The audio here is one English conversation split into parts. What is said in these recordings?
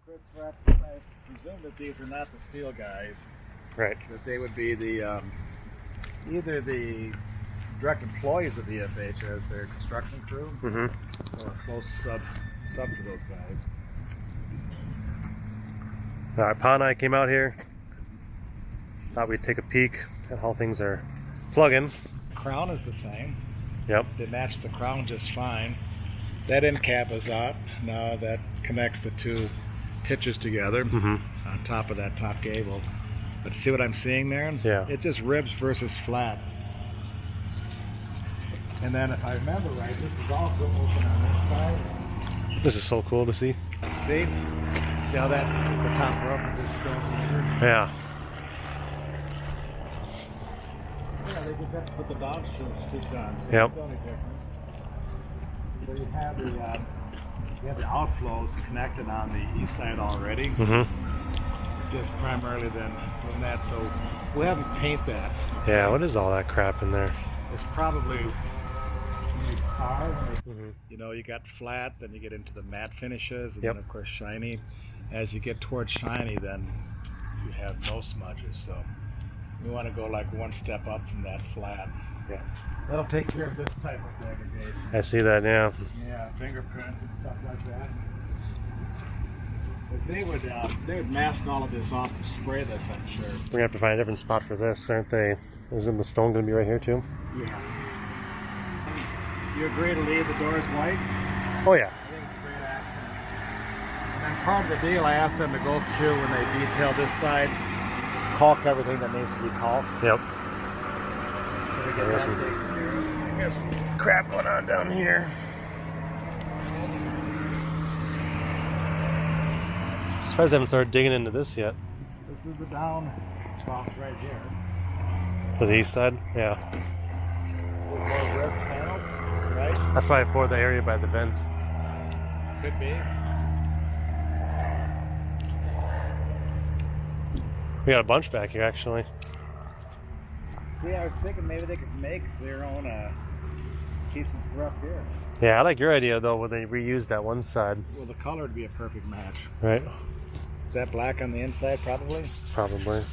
I presume that these are not the steel guys. Right. That they would be the either the direct employees of EFH as their construction crew, or a close sub to those guys. All right, Pa and I came out here. Thought we'd take a peek at how things are plugging. Crown is the same. Yep. They match the crown just fine. That end cap is out. Now that connects the two hitches together on top of that top gable. But see what I'm seeing there? Yeah. It's just ribs versus flat. And then if I remember right, this is also open on this side. This is so cool to see. See? See how that the top rubber just goes in? Yeah. Yeah, they just have to put the downstroke streaks on. So Yep. that's the only difference. So you have the outflows connected on the east side already. Just primarily then doing that. So we'll have to paint that. Yeah, what is all that crap in there? It's probably tar. You know, you got flat, then you get into the matte finishes, and then of course shiny. As you get towards shiny, then you have no smudges. So we want to go like one step up from that flat. Yeah. That'll take care of this type of degradation. I see that, yeah. Yeah, fingerprints and stuff like that. Because they would mask all of this off and spray this, I'm sure. We're gonna have to find a different spot for this, aren't they? Isn't the stone gonna be right here too? Yeah. You agree to leave the doors white? Oh yeah. I think it's a great accent. And part of the deal, I asked them to go through when they detail this side, caulk everything that needs to be caulked. Yep. So we get that taken care of. Got some crap going on down here. Surprised I haven't started digging into this yet. This is the down spout right here. For the east side? Yeah. There's more ribbed panels, right? That's probably for the area by the vent. Could be. We got a bunch back here actually. See, I was thinking maybe they could make their own pieces for up here. Yeah, I like your idea though when they reuse that one side. Well, the color would be a perfect match. Right? Is that black on the inside, probably? Probably.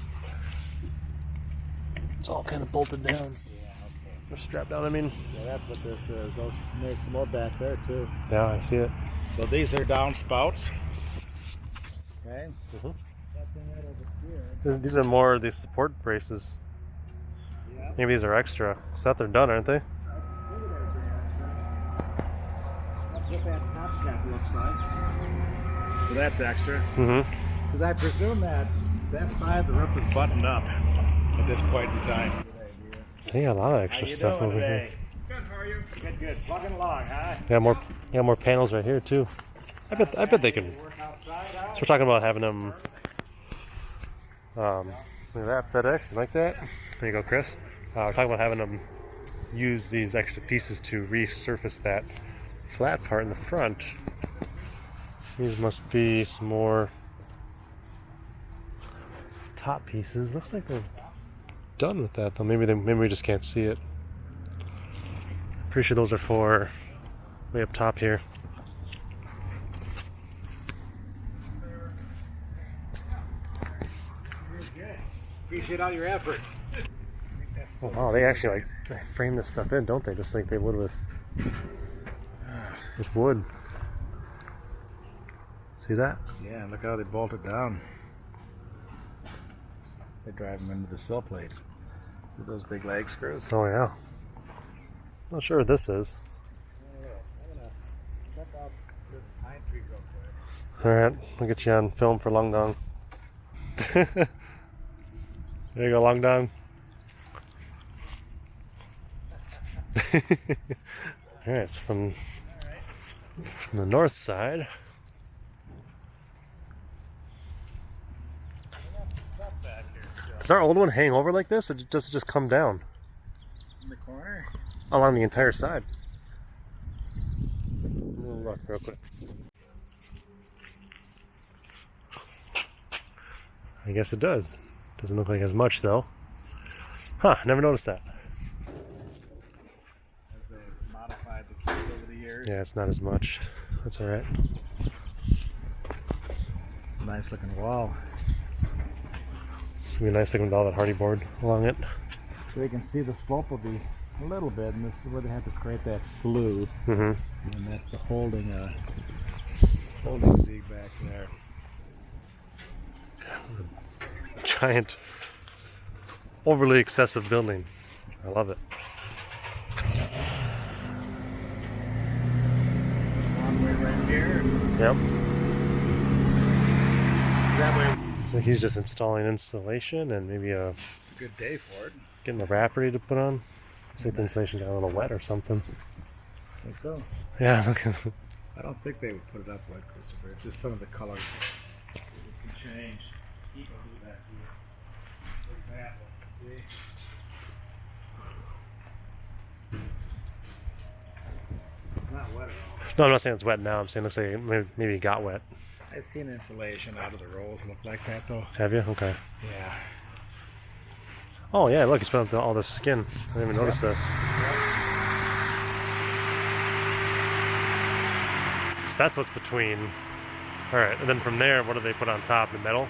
It's all kind of bolted down. Yeah, okay. Or strapped down, I mean. Yeah, that's what this is. There's some more back there, too. Yeah, I see it. So these are down spouts. Okay. These are more the support braces. Yeah. Maybe these are extra. I thought they're done, aren't they? That's what that top cap looks like. So that's extra. Because I presume that side of the roof is buttoned up at this point in time. They got a lot of extra stuff over here. Good, how are you? Good, good. Plugging along, huh? Yeah, more panels right here too. I bet they can. Work outside, huh? So we're talking about having them. Look at that FedEx. You like that? There you go, Chris. We're talking about having them use these extra pieces to resurface that flat part in the front. These must be some more top pieces. Looks like they're done with that though. Maybe we just can't see it. Pretty sure those are for way up top here. Good. Appreciate all your efforts. Oh wow, they actually like frame this stuff in, don't they? Just like they would with wood. See that? Yeah, look how they bolt it down. They drive them into the sill plates. See those big leg screws? Oh yeah. Not sure what this is. I'm gonna check out this pine tree real quick. Alright, I'll get you on film for Long Dong. There you go, Long Dong. Alright, it's from the north side. Does our old one hang over like this, or does it just come down? In the corner? Along the entire side. Look real quick. I guess it does. Doesn't look like as much though. Huh, never noticed that. As they modified the keys over the years. Yeah, it's not as much. That's alright. Nice looking wall. It's gonna be nice looking with all that hardy board along it. So you can see the slope will be a little bit, and this is where they have to create that slew. And that's the holding zig back there. Giant, overly excessive building. I love it. One way right here. Yep. That way. So he's just installing insulation and maybe It's a good day for it. getting the wrap ready to put on. Looks like the insulation got a little wet or something. Think so. Yeah, look at I don't think they would put it up wet, Christopher. It's just some of the colors can change. People do that here. For example, see? It's not wet at all. No, I'm not saying it's wet now. I'm saying it looks like maybe it got wet. I've seen insulation out of the rolls look like that though. Have you? Okay. Yeah. Oh yeah, look, he's put up all this skin. I didn't even notice this. So that's what's between. All right, and then from there, what do they put on top? The metal?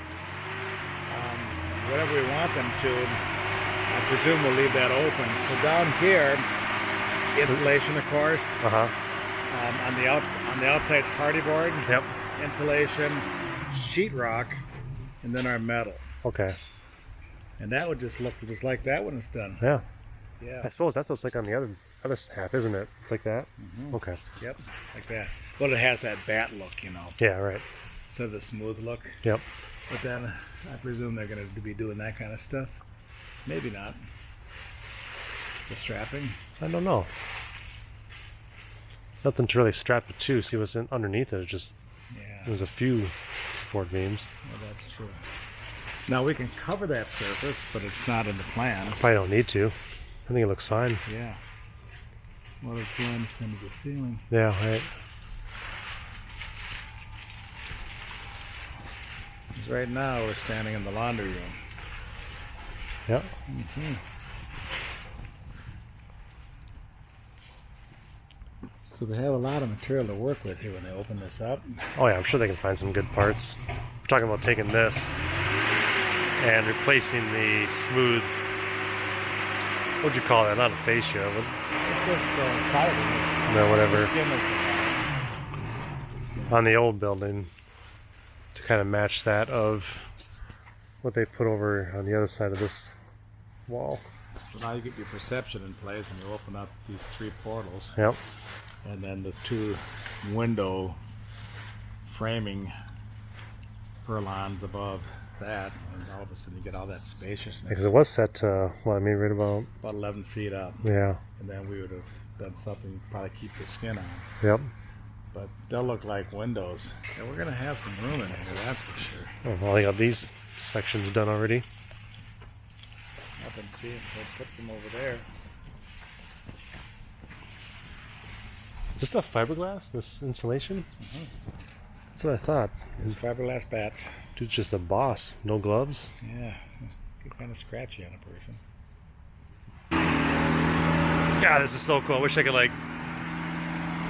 Whatever we want them to. I presume we'll leave that open. So down here, insulation, of course. On the outside, it's hardy board. Yep. Insulation, sheetrock, and then our metal. Okay. And that would just look just like that when it's done. Yeah. Yeah. I suppose that's what's like on the other half, isn't it? It's like that. Okay. Yep. Like that. Well, it has that bat look, you know. Yeah. Right. So the smooth look. Yep. But then I presume they're going to be doing that kind of stuff. Maybe not. The strapping. I don't know. Nothing to really strap it to. See what's underneath it. It's just there's a few support beams. Well, that's true. Now we can cover that surface, but it's not in the plans. Probably don't need to. I think it looks fine. Yeah. Well, it blends into the ceiling. Yeah, right. Because right now we're standing in the laundry room. Yep. So they have a lot of material to work with here when they open this up. Oh yeah, I'm sure they can find some good parts. We're talking about taking this and replacing the smooth, what'd you call that? Not a fascia, but It's just fibers. no, whatever. Skin is On the old building to kind of match that of what they put over on the other side of this wall. So now you get your perception in place and you open up these three portals. Yep. And then the two window framing purlins above that, and all of a sudden you get all that spaciousness. Because it was set to, right about 11 feet up. Yeah. And then we would have done something to probably keep the skin on. Yep. But they'll look like windows. And we're going to have some room in here, that's for sure. Oh, well, they got these sections done already. Up and see if we'll put some over there. Is this stuff fiberglass, this insulation? That's what I thought. There's fiberglass bats. Dude's just a boss. No gloves. Yeah, get kind of scratchy on a person. God, this is so cool. I wish I could like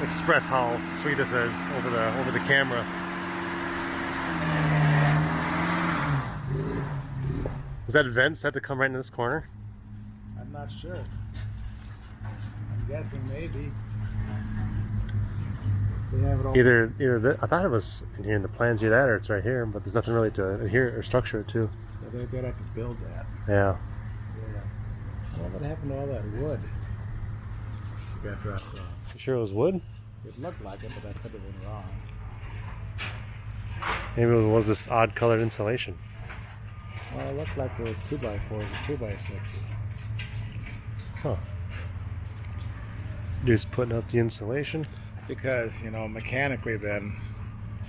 express how sweet this is over the camera. Is that vent set to come right in this corner? I'm not sure. I'm guessing maybe. They have it all. I thought it was in here in the plans, either that or it's right here, but there's nothing really to adhere or structure it to. They'd have to build that. Yeah. What happened to all that wood? It got dropped off. You sure it was wood? It looked like it, but I could have been wrong. Maybe it was this odd colored insulation. Well, it looked like it was 2x4s and 2x6s. Huh. Dude's putting up the insulation. Because, mechanically then,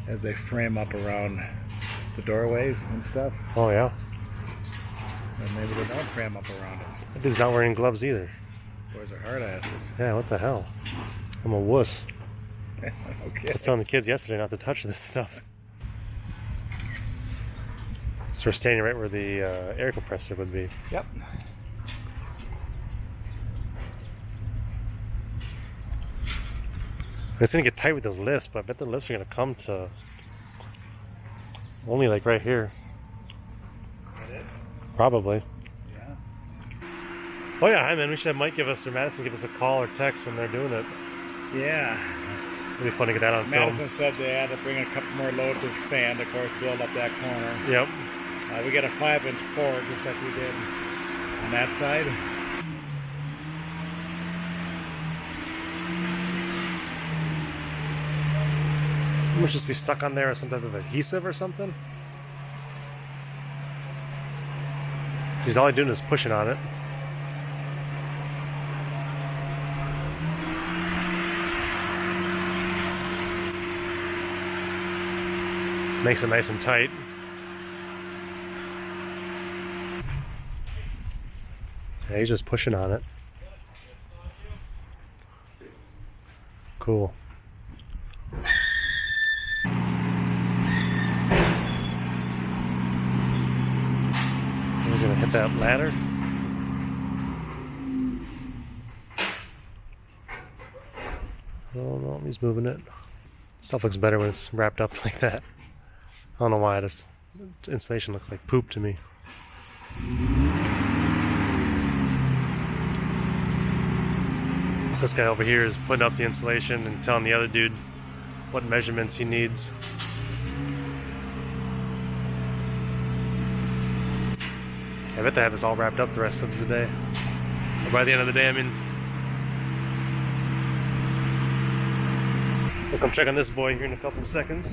as they frame up around the doorways and stuff, Oh yeah. then maybe they don't frame up around it. That dude's not wearing gloves either. Boys are hard asses. Yeah, what the hell? I'm a wuss. Okay. I was telling the kids yesterday not to touch this stuff. So we're standing right where the air compressor would be. Yep. It's gonna get tight with those lifts, but I bet the lifts are gonna come to Only like right here. Is that it? Probably. Yeah. Oh yeah, hi man, we should have Mike give us, or Madison give us a call or text when they're doing it. Yeah. It'd be fun to get that on Madison film. said they had to bring a couple more loads of sand, of course, build up that corner. Yep. We got a 5-inch pour just like we did on that side. It must just be stuck on there with some type of adhesive or something. She's all doing is pushing on it. Makes it nice and tight. Yeah, he's just pushing on it. Cool. He's gonna hit that ladder. Oh no, he's moving it. Stuff looks better when it's wrapped up like that. I don't know why, this installation looks like poop to me. This guy over here is putting up the insulation and telling the other dude what measurements he needs. I bet they have this all wrapped up the rest of the day. Or by the end of the day, I mean. We'll come check on this boy here in a couple of seconds.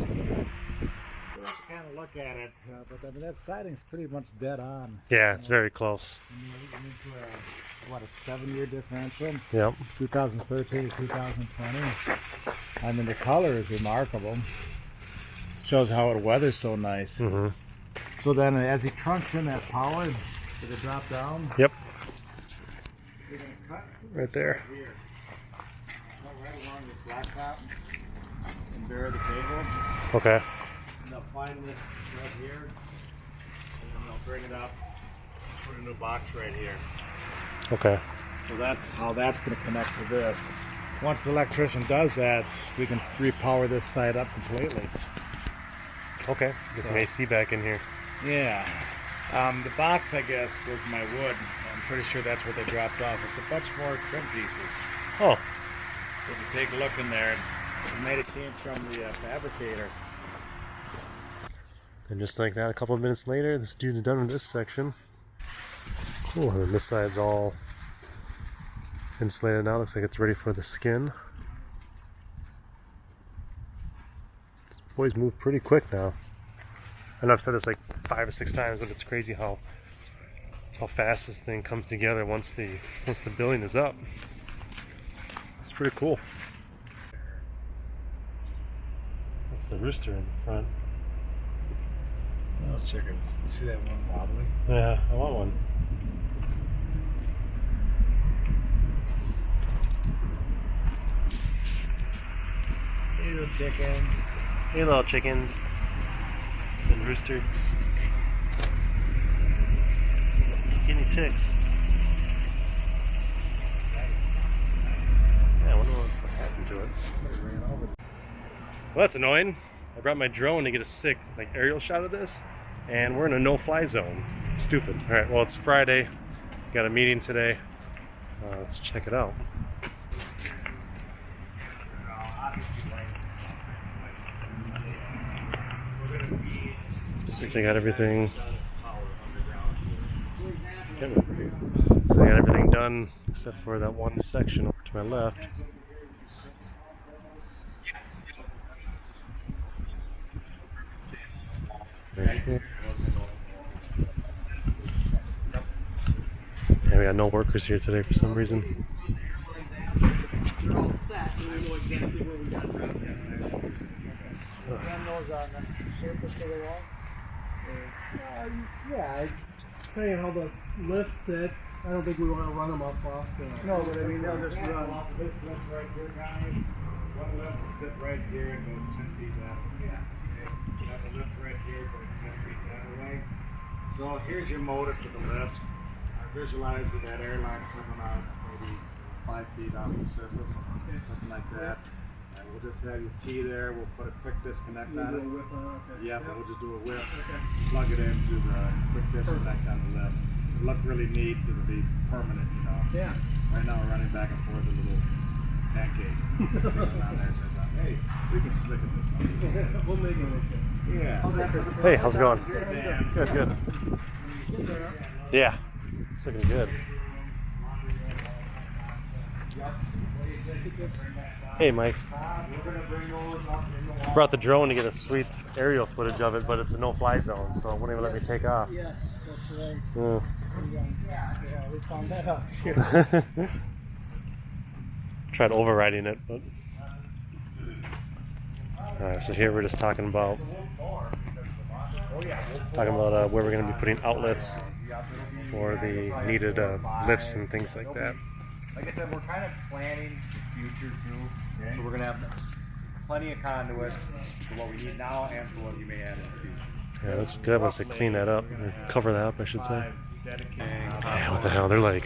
Let's kind of look at it, but I mean that siding's pretty much dead on. Yeah, it's very close. What, a 7-year differential? Yep. 2013 to 2020. I mean the color is remarkable. Shows how it weathers so nice. Mm-hmm. So then as he trunks in that power, did it drop down? Yep. You're going to cut Right there. here. Cut right along this black top and bury the cable. Okay. And they'll find this right here. And then they'll bring it up, put a new box right here. Okay. So that's how that's going to connect to this. Once the electrician does that, we can repower this side up completely. Okay. Get some AC back in here. Yeah. The box, I guess, was my wood. I'm pretty sure that's what they dropped off. It's a bunch more trim pieces. Oh. So if you take a look in there, it made it came from the fabricator. And just like that, a couple of minutes later, this dude's done with this section. Cool. And then this side's all insulated now. Looks like it's ready for the skin. This boys move pretty quick now. I know I've said this like 5 or 6 times, but it's crazy how fast this thing comes together once the building is up. It's pretty cool. That's the rooster in the front. Oh, chickens. You see that one wobbly? Yeah, I want one. Hey, little chicken. Hey, little chickens. And rooster. Guinea chicks. Yeah, I wonder what happened to it. Well, that's annoying. I brought my drone to get a sick aerial shot of this, and we're in a no-fly zone. Stupid. All right, well, it's Friday. Got a meeting today. Let's check it out. Looks like they got everything. They got everything done except for that one section over to my left. Right here. Yeah, we got no workers here today for some reason. Yeah, depending on how the lift sits, I don't think we want to run them up off the... No, but I mean, they'll just run off this lift right here, guys. One lift will sit right here and go 10 feet that way. Yeah. Okay. You have a lift right here going 10 feet that way. So here's your motor to the lift. I visualize that airline coming out maybe 5 feet off the surface, something like that. And we'll just have your T there. We'll put a quick disconnect on it. Yeah, but we'll just do a whip. Okay. Plug it into the quick disconnect on the left. It'll look really neat. It'll be permanent, you know. Yeah. Right now we're running back and forth a little pancake. Sitting on there, so I thought, hey, we can slicken this up. We'll make it okay. Yeah. Hey, how's it going? Dan. Good, good. Yeah, it's looking good. Hey, Mike. Brought the drone to get a sweet aerial footage of it, but it's a no-fly zone, so it wouldn't even let me take off. Yes, that's right. Yeah. We found that out. Tried overriding it, but. Alright, so here we're just talking about where we're going to be putting outlets for the needed lifts and things like that. Like I said, we're kind of planning the future too. Okay. So we're going to have plenty of conduits for what we need now and for what you may add in the future. Yeah, looks good once they clean that up, or cover that up, I should say. Yeah, what the hell? They're like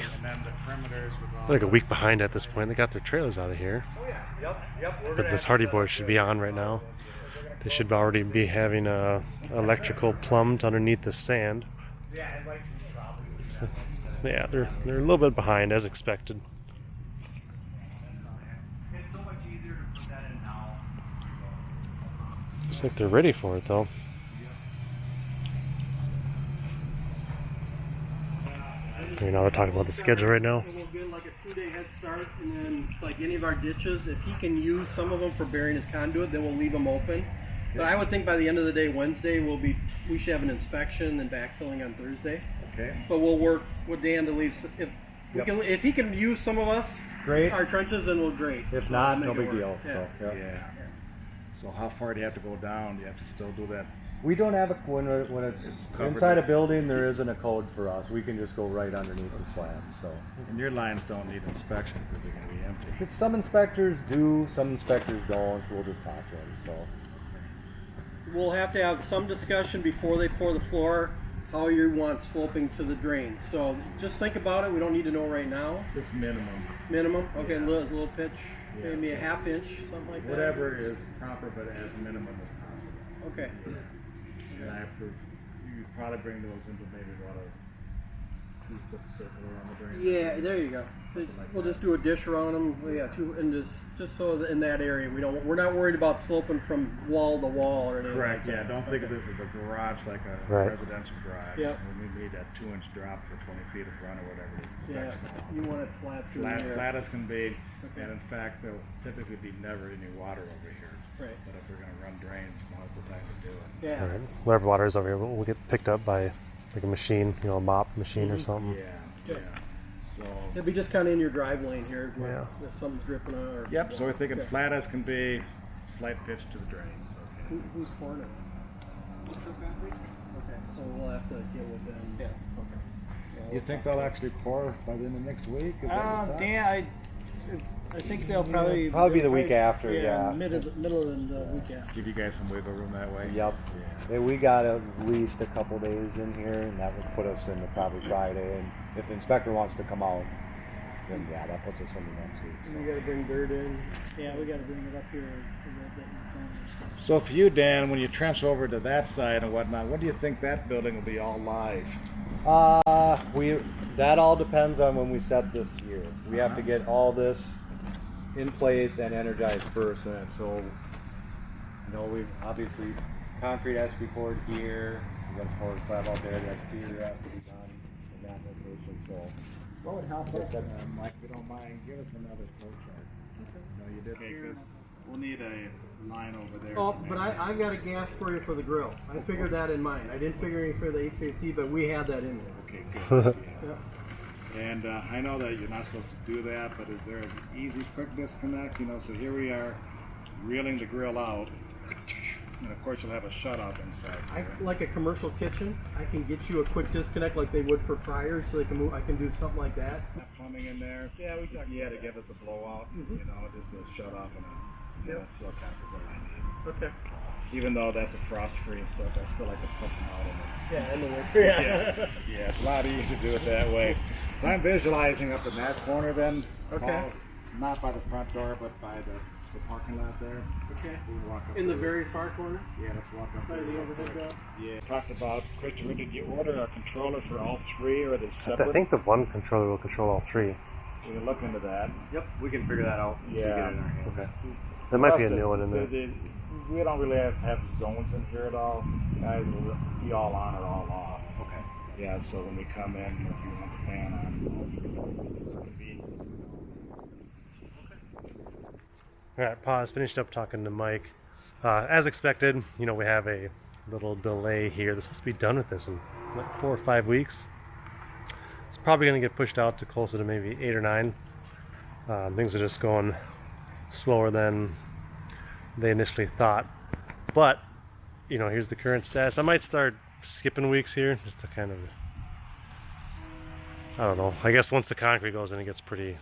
a week behind at this point. They got their trailers out of here. But this Hardy Boy should be on right now. They should already be having electrical plumbed underneath the sand. So, yeah, they're a little bit behind as expected. It's so much easier to put that in now. Looks like they're ready for it though. You know, they're talking about the schedule right now. We'll get like a 2-day head start, and then like any of our ditches, if he can use some of them for burying his conduit, then we'll leave them open. But I would think by the end of the day, Wednesday, we should have an inspection and backfilling on Thursday. Okay. But we'll work with Dan to leave if he can use some of us, Great. our trenches, then we'll great. If not, We'll no make big it deal. work. Yeah. So, yeah. Yeah. So how far do you have to go down? Do you have to still do that? We don't have a when it's covered inside a up. building. There isn't a code for us. We can just go right underneath the slab. So And your lines don't need inspection because they're going to be empty. some inspectors do, some inspectors don't. We'll just talk to them. So We'll have to have some discussion before they pour the floor how you want sloping to the drain. So just think about it. We don't need to know right now. Just minimum. Minimum. Okay, Yeah. little pitch, Yeah. maybe a ½ inch, something like that. Whatever is proper, but as minimum as possible. Okay. And I approve. You probably bring those into maybe about a 2-foot circle around the drain. Yeah, there you go. We'll just do a dish around them. Yeah, and just so that in that area we're not worried about sloping from wall to wall or anything. Correct. Like Yeah. that. Don't think of this as a garage like a Right. residential garage. Yep. We need that 2-inch drop for 20 feet of run or whatever. The Yeah, specs you want it flat through Flat, there. flat as can be, Okay. and in fact, there'll typically be never any water over here. Right. But if we're going to run drains, now's the time to do it. Yeah. Alright, whatever water is over here will get picked up by like a machine, a mop machine or something. Yeah, Okay. yeah. So, It'll be just kind of in your drive lane here, where Yeah. if something's dripping on. Or, yep. So we're thinking Okay. flat as can be, slight pitch to the drains. Okay. Who's pouring it? Okay, so we'll have to deal with them. Yeah. Okay. You think they'll actually pour by the end of next week? Is that your thought? Dan, I think they'll probably Probably be the week after, yeah. middle of the week after. Give you guys some wiggle room that way. yep. Yeah. Yeah, we got at least a couple days in here, and that would put us into probably Friday. And if the inspector wants to come out, then yeah, that puts us into next week. So. You got to bring dirt in. Yeah, we got to bring it up here a little bit in the corner and stuff. So for you, Dan, when you trench over to that side and whatnot, when do you think that building will be all live? That all depends on when we set this here. We have to get all this in place and energized first, and so we obviously concrete has to be poured here. We got to pour the slab out there. The exterior has to be done in that location. So What would help us? Mike, if you don't mind, give us another flow chart. No, you did. Okay, because we'll need a line over there. Oh, but I've got a gas for you for the grill. I figured that in mind. I didn't figure any for the HVAC, but we had that in there. Okay, good. Yeah. Yeah. And I know that you're not supposed to do that, but is there an easy, quick disconnect? So here we are, reeling the grill out, and of course you'll have a shut-off inside. Like a commercial kitchen, I can get you a quick disconnect like they would for fryers, so they can move. I can do something like that. Plumbing in there. Yeah, we talked You had to give us a blowout, just a shut-off and a seal cap is all I need. Okay. Even though that's a frost-free and stuff, I still like to put them out in it. Yeah, in the winter. Yeah, it's a lot easier to do it that way. So I'm visualizing up in that corner then. Okay. Paul, not by the front door, but by the the parking lot there. Okay. We can walk up In the there. very far corner? Yeah, let's walk up By there. the overhead drop? Yeah. Talked about, Christopher, did you order a controller for all three, or are they I separate? think the one controller will control all three. We can look into that. Yep, we can figure that out. once we get Yeah. it in our hands. Okay. There might be a Plus, new one in there. we don't really have zones in here at all. Guys will be all on or all off. Okay. Yeah, so when we come in, if you want the fan on, it's convenient. All right, pause. Finished up talking to Mike. As expected, you know, we have a little delay here. They're supposed to be done with this in like 4 or 5 weeks. It's probably going to get pushed out to closer to maybe 8 or 9. Things are just going slower than they initially thought. But, you know, here's the current status. I might start skipping weeks here just to kind of, I don't know. I guess once the concrete goes in, it gets pretty,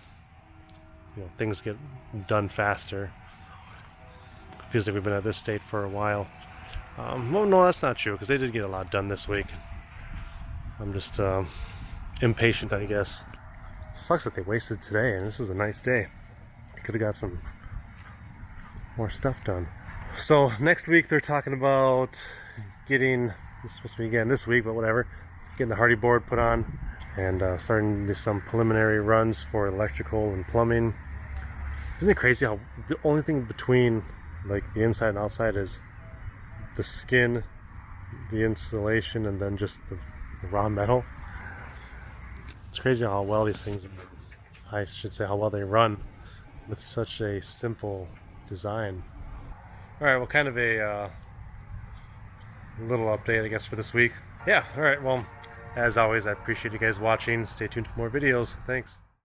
you know, things get done faster. Feels like we've been at this state for a while. Well, no, that's not true, because they did get a lot done this week. I'm just impatient, I guess. Sucks that they wasted today, and this is a nice day. Could have got some more stuff done. So next week they're talking about getting, it's supposed to be again this week, but whatever, getting the hardy board put on and starting to do some preliminary runs for electrical and plumbing. Isn't it crazy how the only thing between like the inside and outside is the skin, the insulation, and then just the raw metal? It's crazy how well these things, I should say how well they run with such a simple design. Alright, well, kind of a little update, I guess, for this week. Yeah, alright, well, as always, I appreciate you guys watching. Stay tuned for more videos. Thanks.